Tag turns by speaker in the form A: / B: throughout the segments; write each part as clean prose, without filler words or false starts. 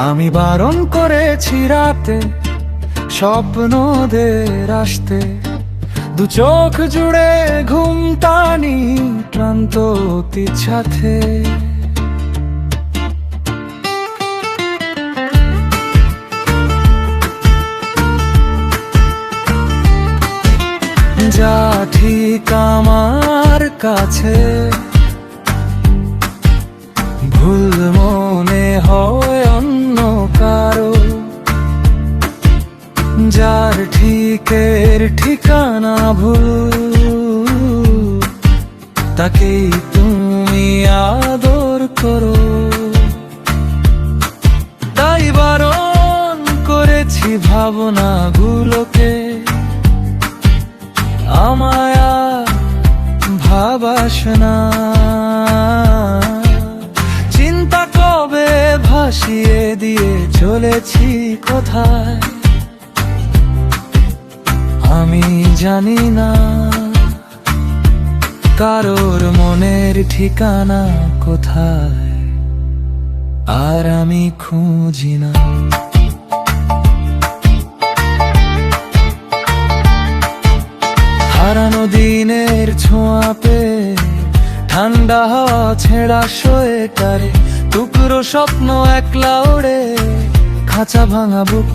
A: আমি বারণ করেছি রাতে স্বপ্নদের আসতে, দু চোখ জুড়ে ঘুম টানি ক্লান্ত অতীত সাথে। যা ঠিক আমার কাছে ভুল মনে হয় অন্য কারো, যার ঠিকের ঠিকানা ভুল তাকেই তুমি আদর করো। তাই বারণ করেছি ভাবনাগুলোকে, আমায় আর ভাবাস না। চিন্তা কবে ভাসিয়ে দিয়ে চলেছি কোথায় আমি জানি না, কারোর মনের ঠিকানা কোথায় আর আমি খুঁজি না। হারানো দিনের ছোঁয়া পেয়ে ঠান্ডা হাওয়া ছেঁড়া সোয়েটারে, টুকরো স্বপ্ন একলা ওড়ে খাঁচা ভাঙা বুক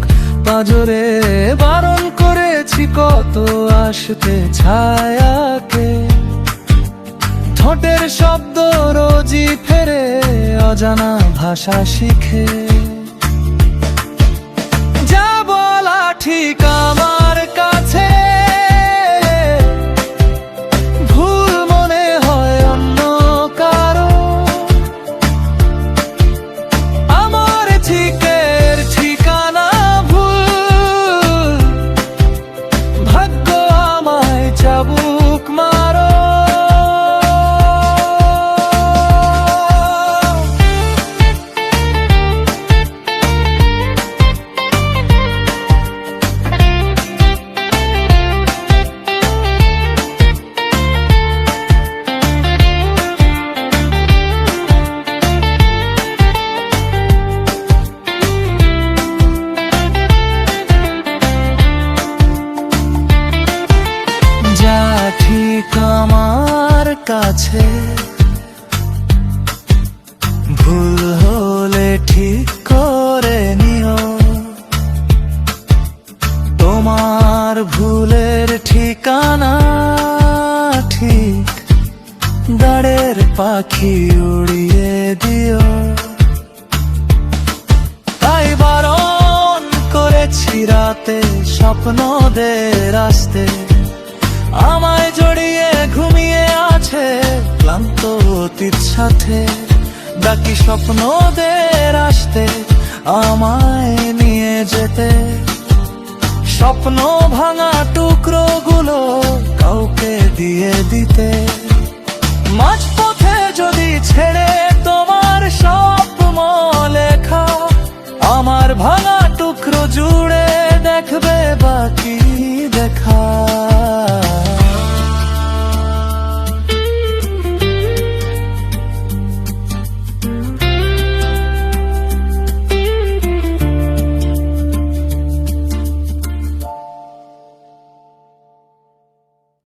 A: পাজরে। বারণ করেছি কত আসতে ছায়াকে, ঠোঁটের শব্দ রোজই ফেরে অজানা ভাষা শিখে। যা বলা ঠিক আমার কাছে ভুল মনে হয় অন্য কারো, আমার ঠিকের ঠিকানা ভুল ভাগ্য আমায় চাবুক মারো। যা ঠিক আমার কাছে ভুল হলে ঠিক করে নিও, তোমার ভুলের ঠিকানা ঠিক দাঁড়ের পাখি উড়িয়ে দিও। তাই বারণ করেছি রাতে স্বপ্নদের আসতে, আমায় জড়িয়ে ঘুমিয়ে আছে ক্লান্ত অতীত সাথে। ডাকি স্বপ্নদের আসতে আমায় নিয়ে যেতে, স্বপ্ন ভাঙা টুকরো গুলো কাউকে দিয়ে দিতে। মাঝপথে যদি ছেড়ে